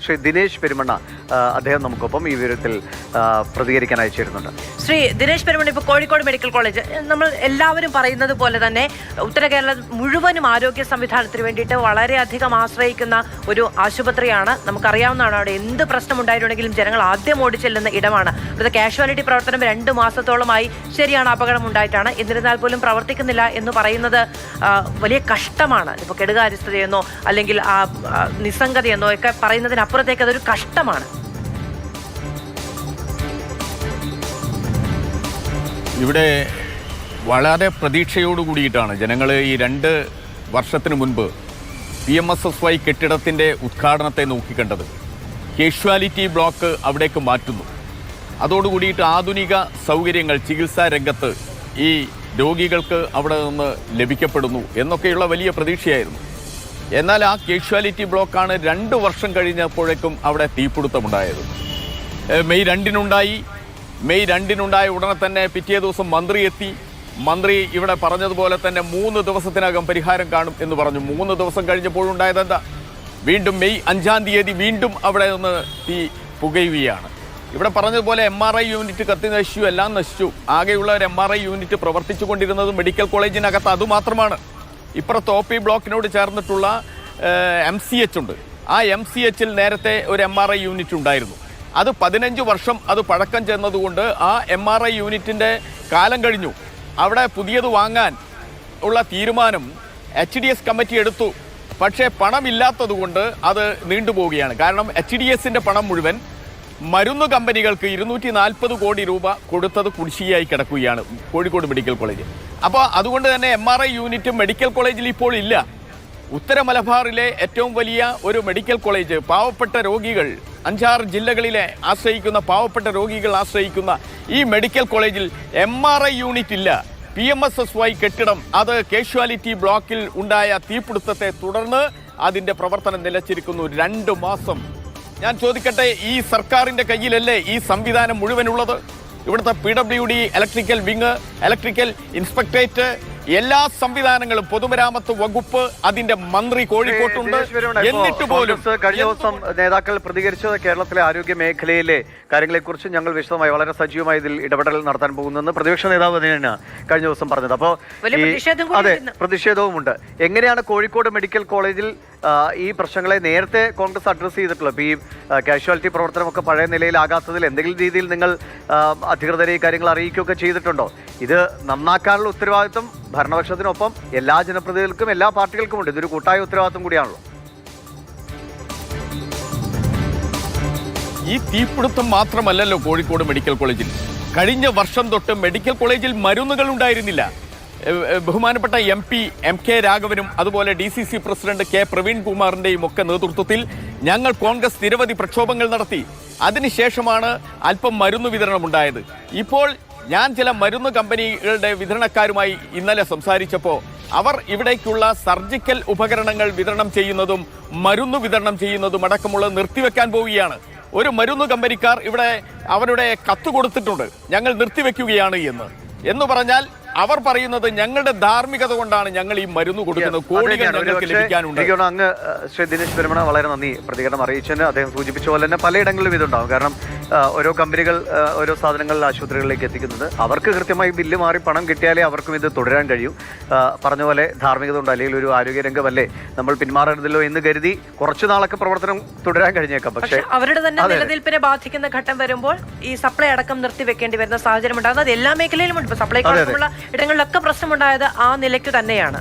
ശ്രീ ദിനേശ് പെരുമണ്ണ അദ്ദേഹം നമുക്കൊപ്പം ഈ വിവരത്തിൽ പ്രതികരിക്കാൻ അയച്ചിരുന്നുണ്ട്. ശ്രീ ദിനേശ് പെരുമണ്ണ, ഇപ്പോൾ കോഴിക്കോട് മെഡിക്കൽ കോളേജ് നമ്മൾ എല്ലാവരും പറയുന്നത് പോലെ തന്നെ ഉത്തര കേരളം മുഴുവനും ആരോഗ്യ സംവിധാനത്തിന് വേണ്ടിയിട്ട് വളരെയധികം ആശ്രയിക്കുന്ന ഒരു ആശുപത്രിയാണ്. നമുക്കറിയാവുന്നതാണ്, അവിടെ എന്ത് പ്രശ്നം ഉണ്ടായിട്ടുണ്ടെങ്കിലും ജനങ്ങൾ ആദ്യം ഓടിച്ചെല്ലുന്ന ഇടമാണ്. ഇവിടുത്തെ കാഷ്വാലിറ്റി പ്രവർത്തനം 2 മാസത്തോളമായി ശരിയാണ്, അപകടം ഉണ്ടായിട്ടാണ്. എന്നിരുന്നാൽ പോലും പ്രവർത്തിക്കുന്നില്ല എന്ന് പറയുന്നത് വലിയ കഷ്ടമാണ്. ഇപ്പോൾ കെടുകാര്യസ്ഥതയെന്നോ അല്ലെങ്കിൽ നിസ്സംഗതയെന്നോ ഒക്കെ പറയുന്നതിനപ്പുറത്തേക്ക് അതൊരു കഷ്ടമാണ്. ഇവിടെ വളരെ പ്രതീക്ഷയോട് കൂടിയിട്ടാണ് ജനങ്ങൾ ഈ 2 വർഷത്തിന് മുൻപ് PMSSY കെട്ടിടത്തിൻ്റെ ഉദ്ഘാടനത്തെ നോക്കിക്കണ്ടത്. കാഷ്വാലിറ്റി ബ്ലോക്ക് അവിടേക്ക് മാറ്റുന്നു, അതോടുകൂടിയിട്ട് ആധുനിക സൗകര്യങ്ങൾ ചികിത്സാ രംഗത്ത് ഈ രോഗികൾക്ക് അവിടെ നിന്ന് ലഭിക്കപ്പെടുന്നു എന്നൊക്കെയുള്ള വലിയ പ്രതീക്ഷയായിരുന്നു. എന്നാൽ ആ കാഷ്വാലിറ്റി ബ്ലോക്കാണ് 2 വർഷം കഴിഞ്ഞപ്പോഴേക്കും അവിടെ തീപിടുത്തമുണ്ടായത്. മെയ് 2-നുണ്ടായ ഉടനെ തന്നെ പിറ്റേ ദിവസം മന്ത്രി എത്തി. മന്ത്രി ഇവിടെ പറഞ്ഞതുപോലെ തന്നെ 3 ദിവസത്തിനകം പരിഹാരം കാണും എന്ന് പറഞ്ഞു. 3 ദിവസം കഴിഞ്ഞപ്പോഴുണ്ടായത് എന്താ? വീണ്ടും മെയ് 5-ാം തീയതി വീണ്ടും അവിടെ നിന്ന് തീ പുകയുകയാണ്. ഇവിടെ പറഞ്ഞതുപോലെ MRI യൂണിറ്റ് കത്തി നശിച്ചു, എല്ലാം നശിച്ചു. ആകെയുള്ള ഒരു MRI യൂണിറ്റ് പ്രവർത്തിച്ചു കൊണ്ടിരുന്നത് മെഡിക്കൽ കോളേജിനകത്ത്, അതുമാത്രമാണ്. ഇപ്പുറത്ത് OP ബ്ലോക്കിനോട് ചേർന്നിട്ടുള്ള MCH ഉണ്ട്. ആ MCH-ൽ നേരത്തെ ഒരു MRI യൂണിറ്റ് ഉണ്ടായിരുന്നു. അത് 15 വർഷം അത് പഴക്കം ചെന്നതുകൊണ്ട് ആ MRI യൂണിറ്റിൻ്റെ കാലം കഴിഞ്ഞു. അവിടെ പുതിയത് വാങ്ങാൻ ഉള്ള തീരുമാനം HDS കമ്മിറ്റി എടുത്തു. പക്ഷേ പണമില്ലാത്തതുകൊണ്ട് അത് നീണ്ടുപോവുകയാണ്. കാരണം HDS-ൻ്റെ പണം മുഴുവൻ മരുന്ന് കമ്പനികൾക്ക് 240 കോടി രൂപ കൊടുത്തത് കുടിശ്ശികയായി കിടക്കുകയാണ് കോഴിക്കോട് മെഡിക്കൽ കോളേജ്. അപ്പോൾ അതുകൊണ്ട് തന്നെ MRI യൂണിറ്റ് മെഡിക്കൽ കോളേജിൽ ഇപ്പോൾ ഇല്ല. ഉത്തര മലബാറിലെ ഏറ്റവും വലിയ ഒരു മെഡിക്കൽ കോളേജ്, പാവപ്പെട്ട രോഗികൾ 5-6 ജില്ലകളിലെ ആശ്രയിക്കുന്ന പാവപ്പെട്ട രോഗികൾ ആശ്രയിക്കുന്ന ഈ മെഡിക്കൽ കോളേജിൽ MRI യൂണിറ്റ് ഇല്ല. PMSSY കെട്ടിടം അത് കാഷ്വാലിറ്റി ബ്ലോക്കിൽ ഉണ്ടായ തീപിടുത്തത്തെ തുടർന്ന് അതിൻ്റെ പ്രവർത്തനം നിലച്ചിരിക്കുന്നു 2 മാസം. ഞാൻ ചോദിക്കട്ടെ, ഈ സർക്കാരിൻ്റെ കയ്യിലല്ലേ ഈ സംവിധാനം മുഴുവനുള്ളത്? ഇവിടുത്തെ PWD, electrical wing, electrical inspectorate, എല്ലാ സംവിധാനങ്ങളും, പൊതുമരാമത്ത് വകുപ്പ്, അതിന്റെ മന്ത്രി കോഴിക്കോട്ടുണ്ട്. എന്നിട്ട് പോലും കഴിഞ്ഞ ദിവസം നേതാക്കൾ പ്രതികരിച്ചത് കേരളത്തിലെ ആരോഗ്യ മേഖലയിലെ കാര്യങ്ങളെക്കുറിച്ച് ഞങ്ങൾ വിശദമായി വളരെ സജീവമായി ഇതിൽ ഇടപെടൽ നടത്താൻ പോകുന്നെന്ന് പ്രതിപക്ഷ നേതാവ് തന്നെയാണ് കഴിഞ്ഞ ദിവസം പറഞ്ഞത്. അപ്പോൾ അതെ, പ്രതിഷേധവുമുണ്ട്. എങ്ങനെയാണ് കോഴിക്കോട് മെഡിക്കൽ കോളേജിൽ ഈ പ്രശ്നങ്ങളെ നേരത്തെ കോൺഗ്രസ് അഡ്രസ്സ് ചെയ്തിട്ടുള്ളത്? ഈ കാഷ്വാലിറ്റി പ്രവർത്തനമൊക്കെ പഴയ നിലയിലാകാത്തതിൽ എന്തെങ്കിലും രീതിയിൽ നിങ്ങൾ അധികൃതരെ ഈ കാര്യങ്ങൾ അറിയിക്കുകയൊക്കെ ചെയ്തിട്ടുണ്ടോ? ഇത് നന്നാക്കാനുള്ള ഉത്തരവാദിത്വം ഭരണപക്ഷത്തിനൊപ്പം എല്ലാ ജനപ്രതിനിധികൾക്കും എല്ലാ പാർട്ടികൾക്കുമുണ്ട്. ഇതൊരു കൂട്ടായ ഉത്തരവാദിത്വം കൂടിയാണല്ലോ. ഈ തീപിടുത്തം മാത്രമല്ലല്ലോ കോഴിക്കോട് മെഡിക്കൽ കോളേജിൽ. കഴിഞ്ഞ വർഷം തൊട്ട് മെഡിക്കൽ കോളേജിൽ മരുന്നുകൾ ഉണ്ടായിരുന്നില്ല. ബഹുമാനപ്പെട്ട MP MK രാഘവനും അതുപോലെ DCC പ്രസിഡന്റ് K പ്രവീൺകുമാറിൻ്റെയും ഒക്കെ നേതൃത്വത്തിൽ ഞങ്ങൾ കോൺഗ്രസ് നിരവധി പ്രക്ഷോഭങ്ങൾ നടത്തി. അതിനുശേഷമാണ് അല്പം മരുന്ന് വിതരണം ഉണ്ടായത്. ഇപ്പോൾ ഞാൻ ചില മരുന്ന് കമ്പനികളുടെ വിതരണക്കാരുമായി ഇന്നലെ സംസാരിച്ചപ്പോൾ അവർ ഇവിടേക്കുള്ള സർജിക്കൽ ഉപകരണങ്ങൾ വിതരണം ചെയ്യുന്നതും മരുന്ന് വിതരണം ചെയ്യുന്നതും അടക്കമുള്ളത് നിർത്തിവെക്കാൻ പോവുകയാണ്. ഒരു മരുന്ന് കമ്പനിക്കാർ ഇവിടെ അവരുടെ കത്ത് കൊടുത്തിട്ടുണ്ട്, ഞങ്ങൾ നിർത്തിവെക്കുകയാണ് എന്ന് പറഞ്ഞാൽ അവർ പറയുന്നത് ഞങ്ങളുടെ ധാർമ്മികത കൊണ്ടാണ് ഞങ്ങൾ ഈ മരുന്ന് കൊടുക്കുന്നത്, കോടികൾ ഞങ്ങൾക്ക് ലഭിക്കാനുണ്ട്. അങ്ങ് ശ്രീ ദിനേശ് പെരുമണ വളരെ നന്ദി പ്രതികരണം അറിയിച്ചതിന്. അദ്ദേഹം സൂചിപ്പിച്ച പോലെ തന്നെ പലയിടങ്ങളിലും ഇതുണ്ടാകും. കാരണം ഓരോ കമ്പനികൾ ഓരോ സാധനങ്ങൾ ആശുപത്രികളിലേക്ക് എത്തിക്കുന്നത്, അവർക്ക് കൃത്യമായി ബില്ല് മാറി പണം കിട്ടിയാലേ അവർക്കും ഇത് തുടരാൻ കഴിയൂ. പറഞ്ഞ പോലെ ധാർമ്മികത ഉണ്ട്, അല്ലെങ്കിൽ ഒരു ആരോഗ്യരംഗമല്ലേ നമ്മൾ പിന്മാറരുതല്ലോ എന്ന് കരുതി കുറച്ചു നാളൊക്കെ പ്രവർത്തനം തുടരാൻ കഴിഞ്ഞേക്കാം. പക്ഷേ അവരുടെ തന്നെ നിലനിൽപ്പിനെ ബാധിക്കുന്ന ഘട്ടം വരുമ്പോൾ ഈ സപ്ലൈ അടക്കം നിർത്തിവെക്കേണ്ടി വരുന്ന സാഹചര്യം ഉണ്ടാകുന്നത് എല്ലാ മേഖലയിലും ഉണ്ട്. സപ്ലൈ ഇടങ്ങളിലൊക്കെ പ്രശ്നമുണ്ടായത് ആ നിലയ്ക്ക് തന്നെയാണ്.